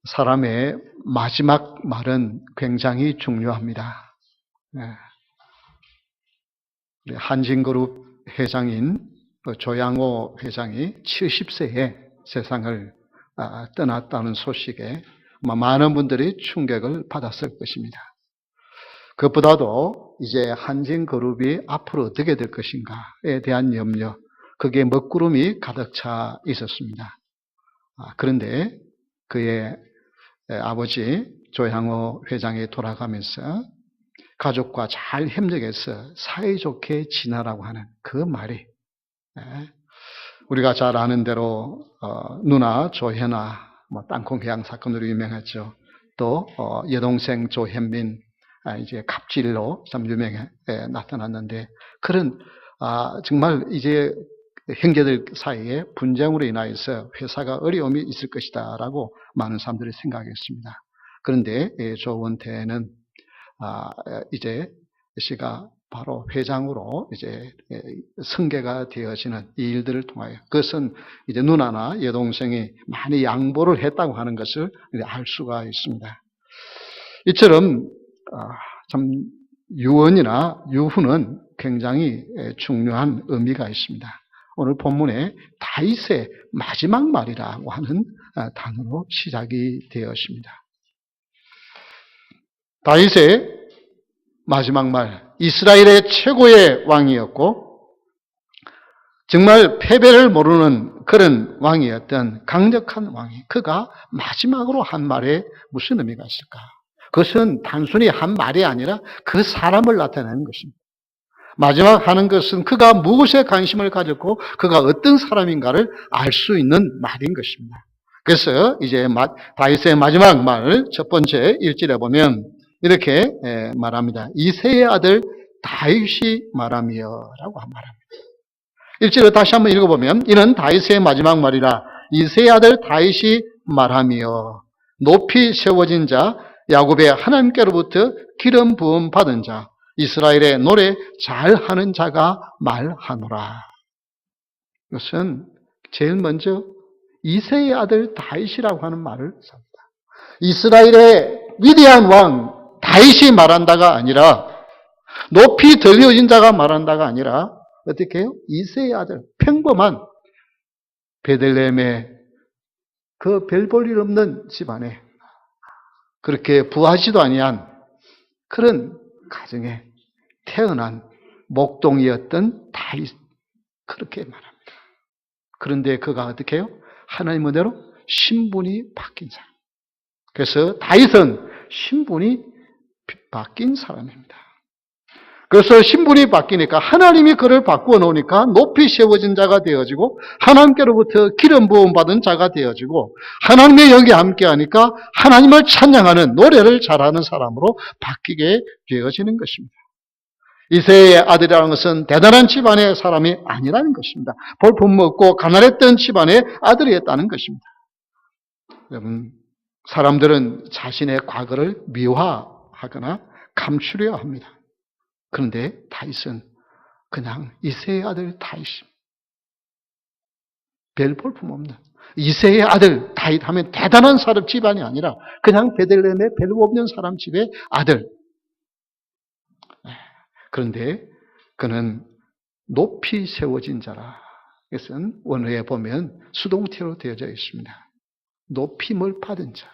사람의 마지막 말은 굉장히 중요합니다. 우리 한진그룹 회장인 조양호 회장이 70세에 세상을 떠났다는 소식에 많은 분들이 충격을 받았을 것입니다. 그것보다도 이제 한진그룹이 앞으로 어떻게 될 것인가에 대한 염려, 그게 먹구름이 가득 차 있었습니다. 그런데 그의 아버지 조양호 회장이 돌아가면서 가족과 잘 협력해서 사이좋게 지내라고 하는 그 말이, 우리가 잘 아는 대로 누나 조현아, 땅콩 개항 사건으로 유명했죠. 또 여동생 조현민, 이제 갑질로 참 유명해 나타났는데, 그런 정말 이제 형제들 사이에 분쟁으로 인하여서 회사가 어려움이 있을 것이다라고 많은 사람들이 생각했습니다. 그런데 조원태는 이제 씨가 바로 회장으로 이제 승계가 되어지는 이 일들을 통하여, 그것은 이제 누나나 여동생이 많이 양보를 했다고 하는 것을 알 수가 있습니다. 이처럼 참 유언이나 유후는 굉장히 중요한 의미가 있습니다. 오늘 본문에 다윗의 마지막 말이라고 하는 단어로 시작이 되었습니다. 다윗의 마지막 말, 이스라엘의 최고의 왕이었고 정말 패배를 모르는 그런 왕이었던 강력한 왕이, 그가 마지막으로 한 말에 무슨 의미가 있을까? 그것은 단순히 한 말이 아니라 그 사람을 나타내는 것입니다. 마지막 하는 것은 그가 무엇에 관심을 가졌고 그가 어떤 사람인가를 알 수 있는 말인 것입니다. 그래서 이제 다윗의 마지막 말 첫 번째 1절에 보면 이렇게 말합니다. 이새의 아들 다윗이 말하며 라고 말합니다. 1절을 다시 한번 읽어보면, 이는 다윗의 마지막 말이라. 이새의 아들 다윗이 말하며 높이 세워진 자, 야곱의 하나님께로부터 기름 부음 받은 자, 이스라엘의 노래 잘하는 자가 말하노라. 이것은 제일 먼저 이새의 아들 다윗이라고 하는 말을 씁니다. 이스라엘의 위대한 왕 다윗이 말한다가 아니라, 높이 들려진 자가 말한다가 아니라, 어떻게 해요? 이새의 아들, 평범한 베들레헴의 그 별 볼 일 없는 집안에, 그렇게 부하지도 아니한 그런 가정에 태어난 목동이었던 다윗, 그렇게 말합니다. 그런데 그가 어떻게 해요? 하나님 은혜로 신분이 바뀐 사람. 그래서 다윗은 신분이 바뀐 사람입니다. 그래서 신분이 바뀌니까 하나님이 그를 바꾸어 놓으니까 높이 세워진 자가 되어지고, 하나님께로부터 기름 부음 받은 자가 되어지고, 하나님의 영이 함께하니까 하나님을 찬양하는, 노래를 잘하는 사람으로 바뀌게 되어지는 것입니다. 이새의 아들이라는 것은 대단한 집안의 사람이 아니라는 것입니다. 볼품없고 가난했던 집안의 아들이었다는 것입니다. 여러분, 사람들은 자신의 과거를 미화하거나 감추려 합니다. 그런데 다윗은 그냥 이새의 아들 다윗입니다. 별 볼품 없는 이새의 아들 다윗 하면 대단한 사람 집안이 아니라 그냥 베들레헴의 별 없는 사람 집의 아들. 그런데 그는 높이 세워진 자라. 이것은 원어에 보면 수동태로 되어져 있습니다. 높임을 받은 자.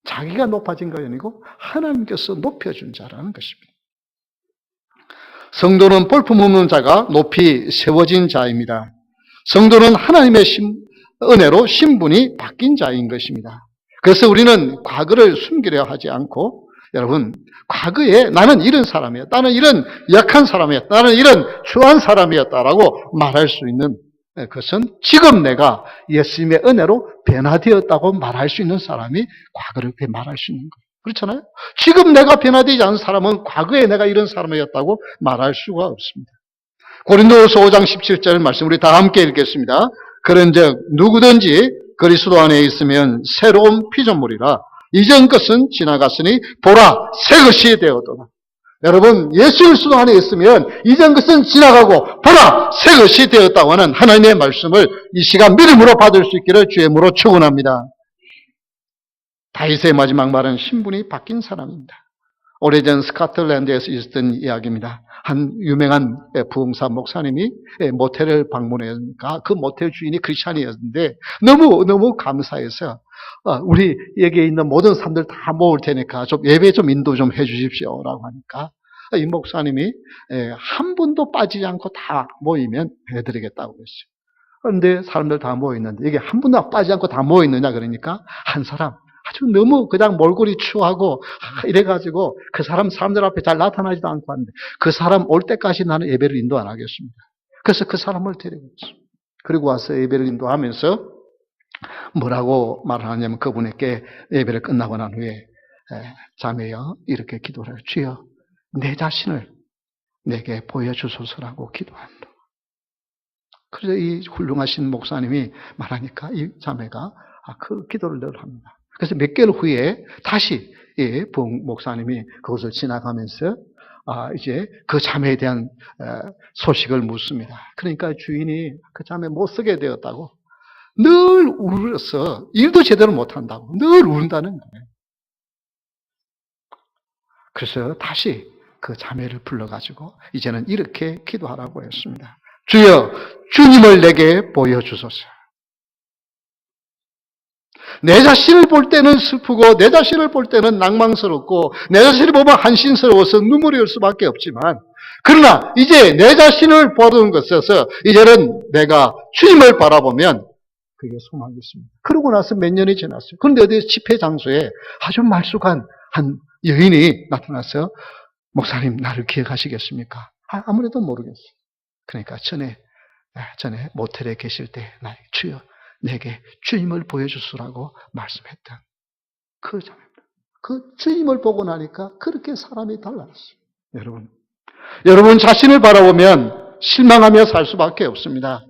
자기가 높아진 것이 아니고 하나님께서 높여준 자라는 것입니다. 성도는 볼품없는 자가 높이 세워진 자입니다. 성도는 하나님의 은혜로 신분이 바뀐 자인 것입니다. 그래서 우리는 과거를 숨기려 하지 않고, 여러분, 과거에 나는 이런 사람이었다, 나는 이런 약한 사람이었다, 나는 이런 추한 사람이었다라고 말할 수 있는 그것은 지금 내가 예수님의 은혜로 변화되었다고 말할 수 있는 사람이 과거를 말할 수 있는 거예요. 그렇잖아요? 지금 내가 변화되지 않은 사람은 과거에 내가 이런 사람이었다고 말할 수가 없습니다. 고린도후서 5장 17절 말씀 우리 다 함께 읽겠습니다. 그런즉 누구든지 그리스도 안에 있으면 새로운 피조물이라. 이전 것은 지나갔으니 보라 새 것이 되었도다. 여러분, 예수 그리스도 안에 있으면 이전 것은 지나가고 보라 새 것이 되었다고 하는 하나님의 말씀을 이 시간 믿음으로 받을 수 있기를 주의 이름으로 축원합니다. 다윗의 마지막 말은 신분이 바뀐 사람입니다. 오래전 스코틀랜드에서 있었던 이야기입니다. 한 유명한 부흥사 목사님이 모텔을 방문하니까 그 모텔 주인이 크리스찬이었는데 너무 감사해서 우리 여기에 있는 모든 사람들 다 모을 테니까 좀 예배 좀 인도 좀 해주십시오라고 하니까 이 목사님이 한 분도 빠지지 않고 다 모이면 해드리겠다고 그랬어요. 그런데 사람들 다 모였는데 이게 한 분도 빠지지 않고 다 모였느냐 그러니까 한 사람 아주 너무 그냥 몰골이 추하고 이래가지고 그 사람들 앞에 잘 나타나지도 않고 하는데 그 사람 올 때까지 나는 예배를 인도 안 하겠습니다. 그래서 그 사람을 데려갔어요. 그리고 와서 예배를 인도하면서 뭐라고 말하냐면 그분에게 예배를 끝나고 난 후에 자매여 이렇게 기도를 해요. 주여 내 자신을 내게 보여주소서라고 기도합니다. 그래서 이 훌륭하신 목사님이 말하니까 이 자매가 그 기도를 늘 합니다. 그래서 몇 개월 후에 다시 부흥 목사님이 그것을 지나가면서 이제 그 자매에 대한 소식을 묻습니다. 그러니까 주인이 그 자매 못 쓰게 되었다고 늘 울어서 일도 제대로 못한다고 늘 운다는 거예요. 그래서 다시 그 자매를 불러가지고 이제는 이렇게 기도하라고 했습니다. 주여 주님을 내게 보여주소서. 내 자신을 볼 때는 슬프고 내 자신을 볼 때는 낭망스럽고 내 자신을 보면 한심스러워서 눈물이 올 수밖에 없지만 그러나 이제 내 자신을 보는 것에서 이제는 내가 주님을 바라보면 그게 소망이 있습니다. 그러고 나서 몇 년이 지났어요. 그런데 어디 집회 장소에 아주 말쑥한 한 여인이 나타나서 목사님 나를 기억하시겠습니까? 아무래도 모르겠어요. 그러니까 전에 모텔에 계실 때 나에게 주여 내게 주님을 보여주시라고 말씀했던 그 자매입니다. 그 주님을 보고 나니까 그렇게 사람이 달라졌어요. 여러분 자신을 바라보면 실망하며 살 수밖에 없습니다.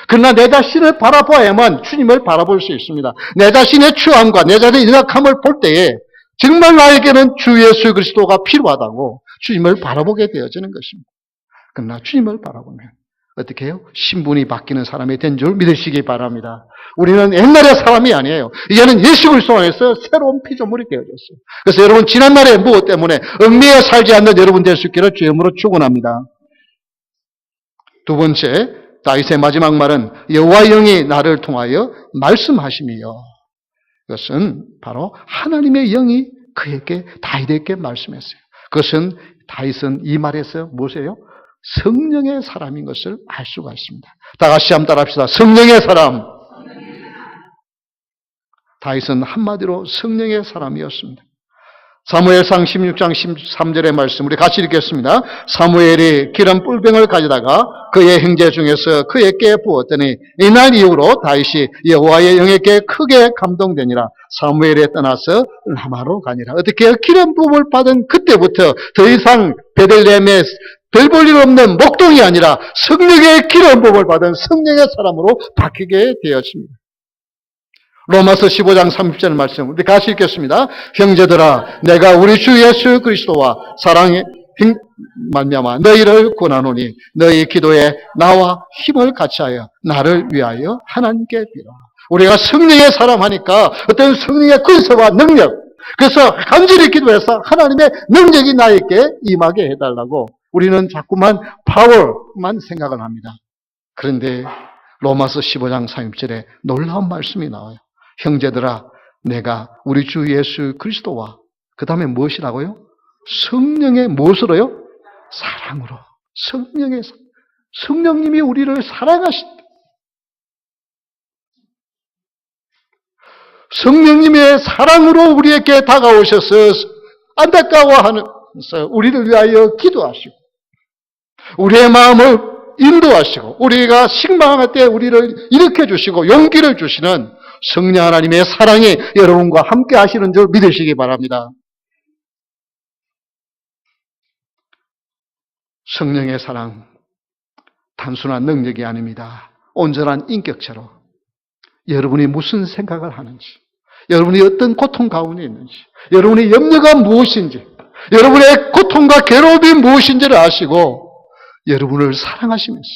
그러나 내 자신을 바라봐야만 주님을 바라볼 수 있습니다. 내 자신의 추함과 내 자신의 연약함을 볼 때에 정말 나에게는 주 예수 그리스도가 필요하다고 주님을 바라보게 되어지는 것입니다. 그러나 주님을 바라보면 어떻게 해요? 신분이 바뀌는 사람이 된 줄 믿으시기 바랍니다. 우리는 옛날의 사람이 아니에요. 이제는 예수 그리스도 안에서 새로운 피조물이 되어졌어요. 그래서 여러분 지난날의 무엇 때문에 얽매여 살지 않는 여러분 될 수 있기를 주님으로 축원합니다. 두 번째, 다윗의 마지막 말은 여호와의 영이 나를 통하여 말씀하심이요. 그것은 바로 하나님의 영이 그에게 다윗에게 말씀했어요. 그것은 다윗은 이 말에서 무엇이에요? 성령의 사람인 것을 알 수가 있습니다. 다 같이 한번 따라합시다. 성령의 사람. 다윗은 한마디로 성령의 사람이었습니다. 사무엘상 16장 13절의 말씀 우리 같이 읽겠습니다. 사무엘이 기름 뿔병을 가져다가 그의 형제 중에서 그에게 부었더니 이날 이후로 다윗이 여호와의 영에게 크게 감동되니라. 사무엘에 떠나서 라마로 가니라. 어떻게 기름 부음을 받은 그때부터 더 이상 베들레헴에 별 볼 일 없는 목동이 아니라 성령의 기름 부음을 받은 성령의 사람으로 바뀌게 되었습니다. 로마서 15장 30절 말씀 우리 같이 읽겠습니다. 형제들아 내가 우리 주 예수 그리스도와 사랑의 말미암아 너희를 권하노니 너희 기도에 나와 힘을 같이하여 나를 위하여 하나님께 빌어. 우리가 성령의 사람 하니까 어떤 성령의 근세와 능력, 그래서 간절히 기도해서 하나님의 능력이 나에게 임하게 해달라고 우리는 자꾸만 파워만 생각을 합니다. 그런데 로마서 15장 30절에 놀라운 말씀이 나와요. 형제들아 내가 우리 주 예수 그리스도와 그 다음에 무엇이라고요? 성령의 무엇으로요? 사랑으로. 성령님이 우리를 사랑하신다. 성령님의 사랑으로 우리에게 다가오셔서 안타까워하면서 우리를 위하여 기도하시고 우리의 마음을 인도하시고 우리가 식망할 때 우리를 일으켜 주시고 용기를 주시는 성령 하나님의 사랑이 여러분과 함께 하시는 줄 믿으시기 바랍니다. 성령의 사랑 단순한 능력이 아닙니다. 온전한 인격체로 여러분이 무슨 생각을 하는지, 여러분이 어떤 고통 가운데 있는지, 여러분의 염려가 무엇인지, 여러분의 고통과 괴로움이 무엇인지를 아시고 여러분을 사랑하시면서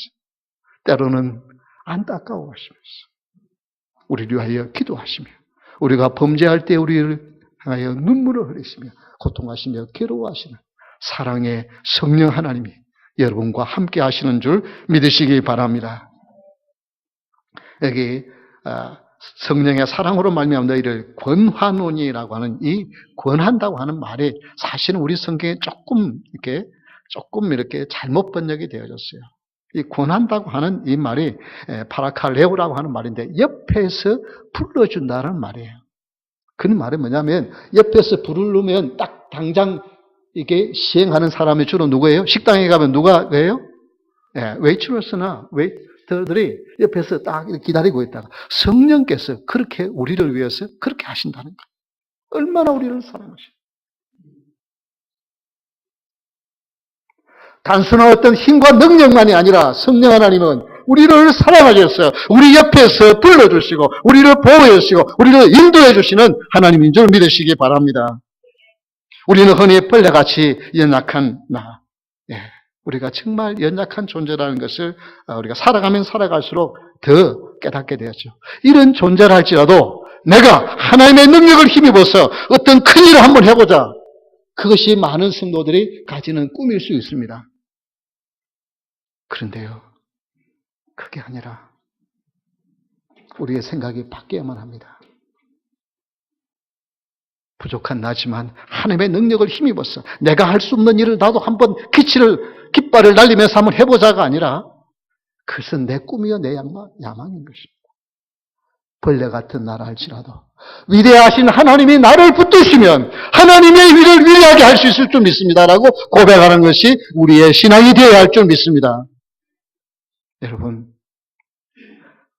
때로는 안타까워하시면서 우리를 위하여 기도하시며 우리가 범죄할 때 우리를 향하여 눈물을 흘리시며 고통하시며 괴로워하시는 사랑의 성령 하나님이 여러분과 함께 하시는 줄 믿으시기 바랍니다. 여기 성령의 사랑으로 말미암아 너희를 권하노니라고 하는 이 권한다고 하는 말이 사실은 우리 성경에 조금 이렇게 잘못 번역이 되어졌어요. 이 권한다고 하는 이 말이 파라칼레오라고 하는 말인데 옆에서 불러준다는 말이에요. 그 말은 뭐냐면 옆에서 부르면 딱 당장 이게 시행하는 사람이 주로 누구예요? 식당에 가면 누가 해요? 웨이트러스나 웨이터들이 옆에서 딱 기다리고 있다가 성령께서 그렇게 우리를 위해서 그렇게 하신다는 거예요. 얼마나 우리를 사랑하시죠. 단순한 어떤 힘과 능력만이 아니라 성령 하나님은 우리를 사랑하셔서 우리 옆에서 불러주시고 우리를 보호해 주시고 우리를 인도해 주시는 하나님인 줄 믿으시기 바랍니다. 우리는 흔히 벌레같이 연약한 우리가 정말 연약한 존재라는 것을 우리가 살아가면 살아갈수록 더 깨닫게 되었죠. 이런 존재를 할지라도 내가 하나님의 능력을 힘입어서 어떤 큰 일을 한번 해보자. 그것이 많은 성도들이 가지는 꿈일 수 있습니다. 그런데요, 그게 아니라 우리의 생각이 바뀌어야만 합니다. 부족한 나지만 하나님의 능력을 힘입어서 내가 할 수 없는 일을 나도 한번 깃발을 날리면서 한번 해보자가 아니라 그것은 내 꿈이요 내 야망인 것입니다. 벌레 같은 나라 할지라도 위대하신 하나님이 나를 붙드시면 하나님의 일을 위대하게 할 수 있을 줄 믿습니다라고 고백하는 것이 우리의 신앙이 되어야 할 줄 믿습니다. 여러분,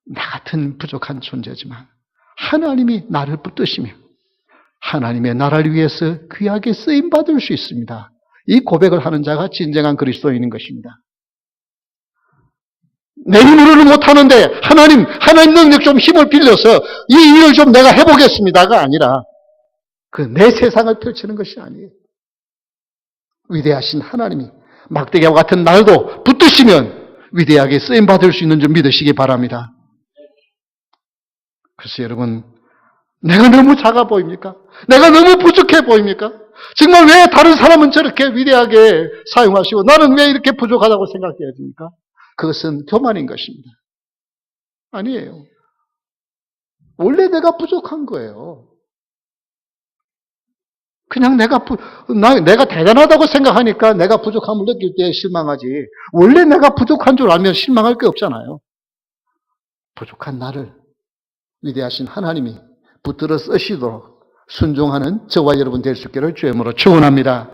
나 같은 부족한 존재지만 하나님이 나를 붙드시며 하나님의 나라를 위해서 귀하게 쓰임받을 수 있습니다. 이 고백을 하는 자가 진정한 그리스도인인 것입니다. 내 힘으로는 못하는데 하나님 능력 좀 힘을 빌려서 이 일을 좀 내가 해보겠습니다가 아니라 그 내 세상을 펼치는 것이 아니에요. 위대하신 하나님이 막대기와 같은 날도 붙드시면 위대하게 쓰임받을 수 있는 줄 믿으시기 바랍니다. 그래서 여러분, 내가 너무 작아 보입니까? 내가 너무 부족해 보입니까? 정말 왜 다른 사람은 저렇게 위대하게 사용하시고 나는 왜 이렇게 부족하다고 생각해야 됩니까? 그것은 교만인 것입니다. 아니에요. 원래 내가 부족한 거예요. 그냥 내가 대단하다고 생각하니까 내가 부족함을 느낄 때 실망하지. 원래 내가 부족한 줄 알면 실망할 게 없잖아요. 부족한 나를 위대하신 하나님이 붙들어 쓰시도록 순종하는 저와 여러분 될 수 있기를 주의 이름으로 축원합니다.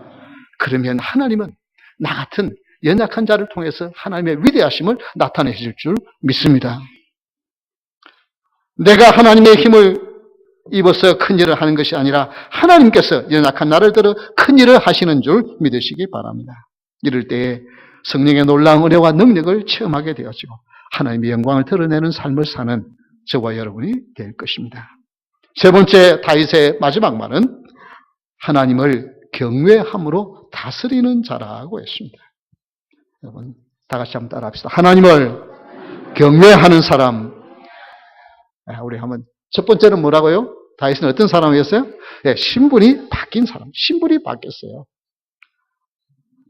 그러면 하나님은 나 같은 연약한 자를 통해서 하나님의 위대하심을 나타내실 줄 믿습니다. 내가 하나님의 힘을 입어서 큰 일을 하는 것이 아니라 하나님께서 연약한 나를 들어 큰 일을 하시는 줄 믿으시기 바랍니다. 이럴 때에 성령의 놀라운 은혜와 능력을 체험하게 되어지고 하나님의 영광을 드러내는 삶을 사는 저와 여러분이 될 것입니다. 세 번째 다윗의 마지막 말은 하나님을 경외함으로 다스리는 자라고 했습니다. 여러분 다 같이 한번 따라합시다. 하나님을 경외하는 사람. 우리 한번 첫 번째는 뭐라고요? 다윗은 어떤 사람이었어요? 신분이 바뀐 사람. 신분이 바뀌었어요.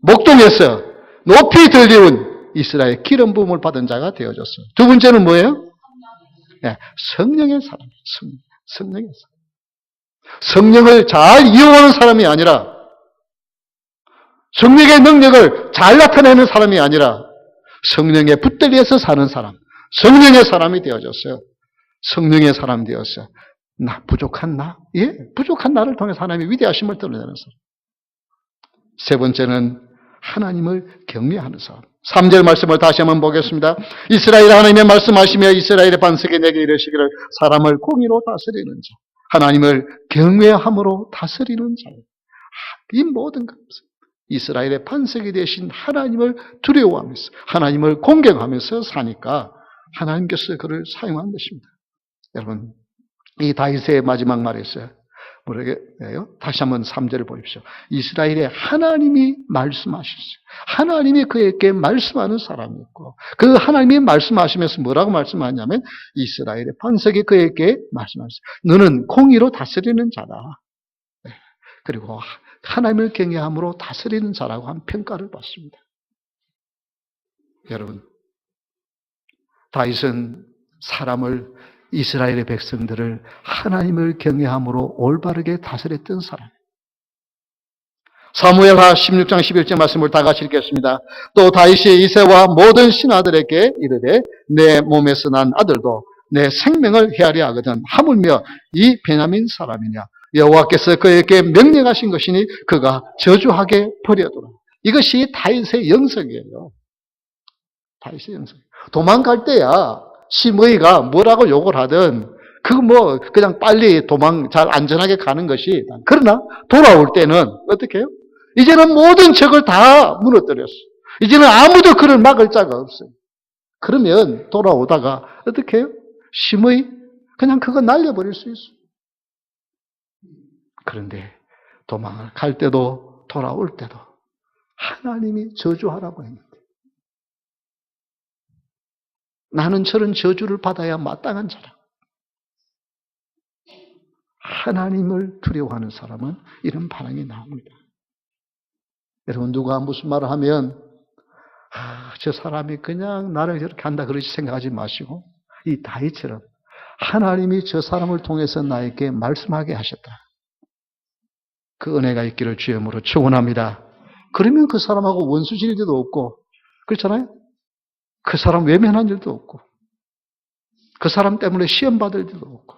목동에서 높이 들리운 이스라엘 기름 부음을 받은 자가 되어졌어요. 두 번째는 뭐예요? 성령의 사람. 성령의 사람. 성령을 잘 이용하는 사람이 아니라 성령의 능력을 잘 나타내는 사람이 아니라 성령에 붙들려서 사는 사람. 성령의 사람이 되어졌어요. 성령의 사람 되었어요. 부족한 나? 부족한 나를 통해서 하나님의 위대하심을 드러내는 사람. 세 번째는 하나님을 경외하는 사람. 3절 말씀을 다시 한번 보겠습니다. 이스라엘 하나님의 말씀하시며 이스라엘의 반석에 내게 이르시기를 사람을 공의로 다스리는 자. 하나님을 경외함으로 다스리는 자. 이 모든 것. 이스라엘의 반석이 되신 하나님을 두려워하면서 하나님을 공경하면서 사니까 하나님께서 그를 사용한 것입니다. 여러분, 이 다윗의 마지막 말이었어요. 뭐라고요? 다시 한번 3절을 보십시오. 이스라엘에 하나님이 말씀하셨어요. 하나님이 그에게 말씀하는 사람이 있고 그 하나님이 말씀하시면서 뭐라고 말씀하냐면 이스라엘의 반석이 그에게 말씀하셨어요. 너는 공의로 다스리는 자다. 그리고 하나님을 경외함으로 다스리는 자라고 한 평가를 받습니다. 여러분, 다윗은 사람을, 이스라엘의 백성들을 하나님을 경외함으로 올바르게 다스렸던 사람. 사무엘하 16장 11절 말씀을 다 같이 읽겠습니다. 또 다윗이 이새와 모든 신하들에게 이르되 내 몸에서 난 아들도 내 생명을 헤아려 하거든 하물며 이 베냐민 사람이냐 여호와께서 그에게 명령하신 것이니 그가 저주하게 버려두라. 이것이 다윗의 영성이에요. 다윗의 영성. 도망갈 때야 시므이가 뭐라고 욕을 하든 그거 그냥 빨리 잘 안전하게 가는 것이. 그러나 돌아올 때는 어떻게 해요? 이제는 모든 적을 다 무너뜨렸어. 이제는 아무도 그를 막을 자가 없어요. 그러면 돌아오다가 어떻게 해요? 심의 그냥 그거 날려버릴 수 있어요. 그런데 도망을 갈 때도 돌아올 때도 하나님이 저주하라고 했는데 나는 저런 저주를 받아야 마땅한 자라. 하나님을 두려워하는 사람은 이런 반응이 나옵니다. 여러분, 누가 무슨 말을 하면 저 사람이 그냥 나를 이렇게 한다 그러지 생각하지 마시고 이 다윗처럼 하나님이 저 사람을 통해서 나에게 말씀하게 하셨다. 그 은혜가 있기를 주의 이름으로 축원합니다. 그러면 그 사람하고 원수질 일도 없고 그렇잖아요? 그 사람 외면한 일도 없고 그 사람 때문에 시험 받을 일도 없고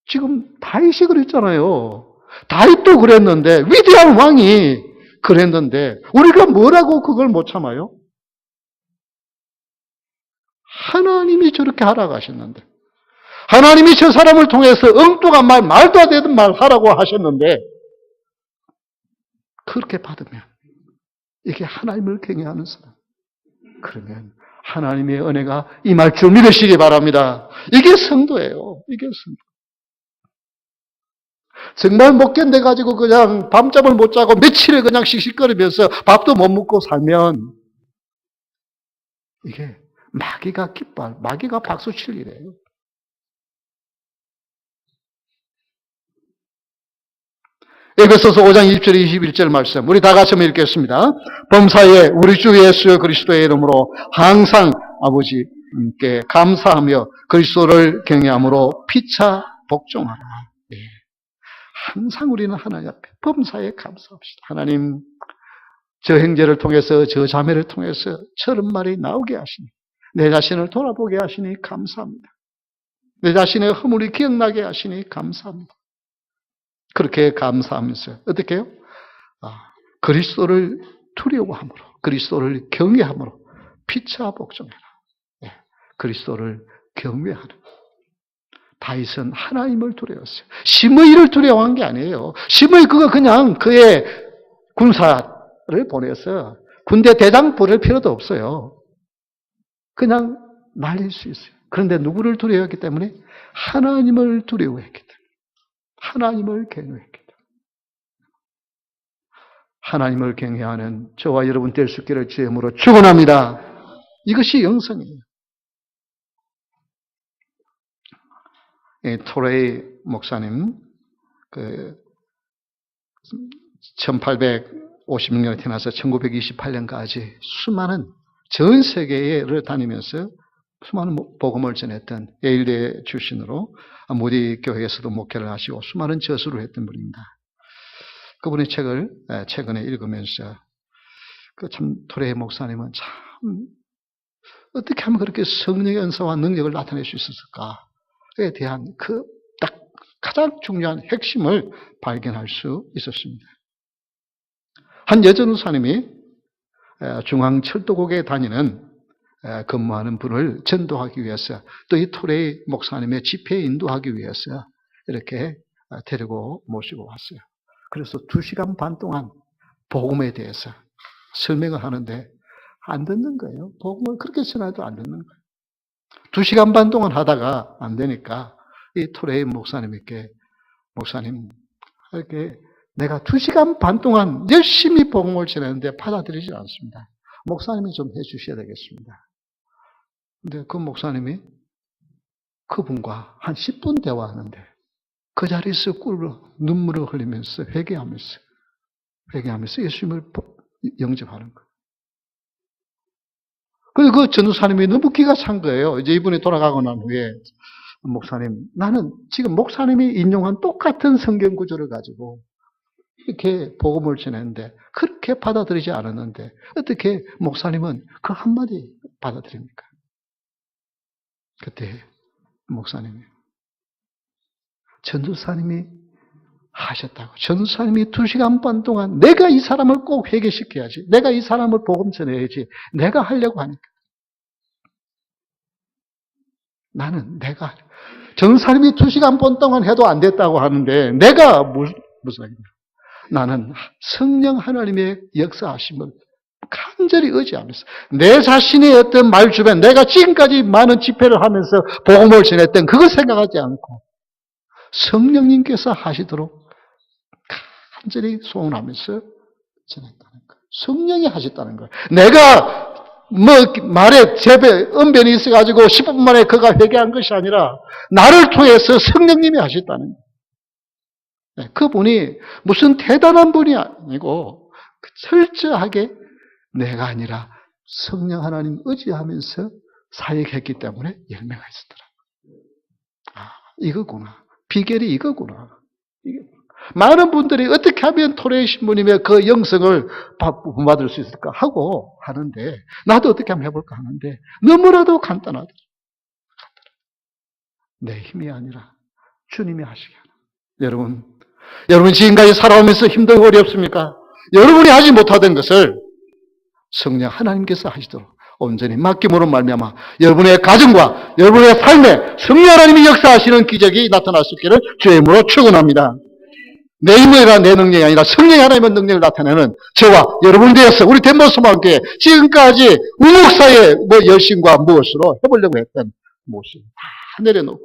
지금 다윗이 그랬잖아요. 다윗도 그랬는데 위대한 왕이 그랬는데 우리가 뭐라고 그걸 못 참아요? 하나님이 저렇게 하라고 하셨는데 하나님이 저 사람을 통해서 엉뚱한 말, 말도 안 되는 말 하라고 하셨는데 그렇게 받으면 이게 하나님을 경외하는 사람. 그러면 하나님의 은혜가 임할 줄 믿으시기 바랍니다. 이게 성도예요. 이게 성도. 정말 못 견뎌가지고 그냥 밤잠을 못 자고 며칠을 그냥 씩씩거리면서 밥도 못 먹고 살면 이게 마귀가 기뻐할, 마귀가 박수 칠 일이에요. 에베소서 5장 20절 21절 말씀 우리 다 같이 한번 읽겠습니다. 범사에 우리 주 예수 그리스도의 이름으로 항상 아버지께 감사하며 그리스도를 경외함으로 피차 복종하라. 네. 항상 우리는 하나님 앞에 범사에 감사합시다. 하나님, 저 형제를 통해서 저 자매를 통해서 저런 말이 나오게 하시니 내 자신을 돌아보게 하시니 감사합니다. 내 자신의 허물이 기억나게 하시니 감사합니다. 그렇게 감사하면서 어떻게 해요? 그리스도를 두려워함으로 그리스도를 경외함으로 피차 복종해라. 네, 그리스도를 경외하는. 다윗은 하나님을 두려웠어요. 시므이를 두려워한 게 아니에요. 시므이 그냥 그의 군사를 보내서 군대 대장 보낼 필요도 없어요. 그냥 날릴 수 있어요. 그런데 누구를 두려워했기 때문에? 하나님을 두려워했기 때문에. 하나님을 경외했기 때문에. 하나님을 경외하는 저와 여러분 될 수 있기를 주의 이름으로 축원합니다. 이것이 영성이에요. 토레이 목사님, 1856년에 태어나서 1928년까지 수많은 전 세계를 다니면서 수많은 복음을 전했던 예일대 출신으로 모디 교회에서도 목회를 하시고 수많은 저수를 했던 분입니다. 그분의 책을 최근에 읽으면서 참 토레이 목사님은 참 어떻게 하면 그렇게 성령의 은사와 능력을 나타낼 수 있었을까에 대한 그 딱 가장 중요한 핵심을 발견할 수 있었습니다. 한 여전우사님이 중앙철도국에 다니는 근무하는 분을 전도하기 위해서 또 이 토레이 목사님의 집회에 인도하기 위해서 이렇게 데리고 모시고 왔어요. 그래서 2시간 반 동안 복음에 대해서 설명을 하는데 안 듣는 거예요. 복음을 그렇게 전해도 안 듣는 거예요. 2시간 반 동안 하다가 안 되니까 이 토레이 목사님께 목사님 이렇게 내가 2시간 반 동안 열심히 복음을 전했는데 받아들이지 않습니다. 목사님이 좀 해주셔야 되겠습니다. 근데 그 목사님이 그분과 한 10분 대화하는데 그 자리에서 꿀로 눈물을 흘리면서 회개하면서 예수님을 영접하는 거예요. 그리고 그 전도사님이 너무 기가 찬 거예요. 이제 이분이 돌아가고 난 후에 목사님, 나는 지금 목사님이 인용한 똑같은 성경 구조를 가지고 이렇게 복음을 전했는데 그렇게 받아들이지 않았는데 어떻게 목사님은 그 한마디 받아들입니까? 그때 목사님이 전도사님이 하셨다고. 전도사님이 2시간 반 동안 내가 이 사람을 꼭 회개시켜야지. 내가 이 사람을 복음 전해야지. 내가 하려고 하니까. 내가 전도사님이 2시간 반 동안 해도 안 됐다고 하는데 내가 무슨 나는 성령 하나님의 역사하심을 간절히 의지하면서 내 자신의 어떤 말 주변 내가 지금까지 많은 집회를 하면서 복음을 전했던 그걸 생각하지 않고 성령님께서 하시도록 간절히 소원하면서 전했다는 거예요. 성령이 하셨다는 거예요. 내가 말에 언변이 있어가지고 10분 만에 그가 회개한 것이 아니라 나를 통해서 성령님이 하셨다는 거예요. 네, 그분이 무슨 대단한 분이 아니고 철저하게 내가 아니라 성령 하나님 의지하면서 사역했기 때문에 열매가 있었더라. 이거구나. 비결이 이거구나. 많은 분들이 어떻게 하면 토레이 신부님의 그 영성을 본받을 수 있을까 하고 하는데 나도 어떻게 하면 해볼까 하는데 너무나도 간단하더라. 내 힘이 아니라 주님이 하시게 하는. 여러분 지금까지 살아오면서 힘들고 어렵습니까? 여러분이 하지 못하던 것을 성령 하나님께서 하시도록 온전히 맡김으로 말미암아 여러분의 가정과 여러분의 삶에 성령 하나님이 역사하시는 기적이 나타날 수 있기를 주의 이름으로 축원합니다. 내 힘이나 내 능력이 아니라 성령 하나님의 능력을 나타내는 저와 여러분 되어서 우리 덴버스만교회 지금까지 우목사의 열심과 무엇으로 해보려고 했던 모습 다 내려놓고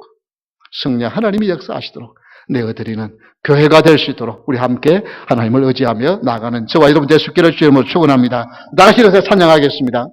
성령 하나님이 역사하시도록 내어드리는 교회가 될 수 있도록 우리 함께 하나님을 의지하며 나가는 저와 여러분 될 수 있기를 주의 이름으로 축원합니다. 나가시면서 찬양하겠습니다.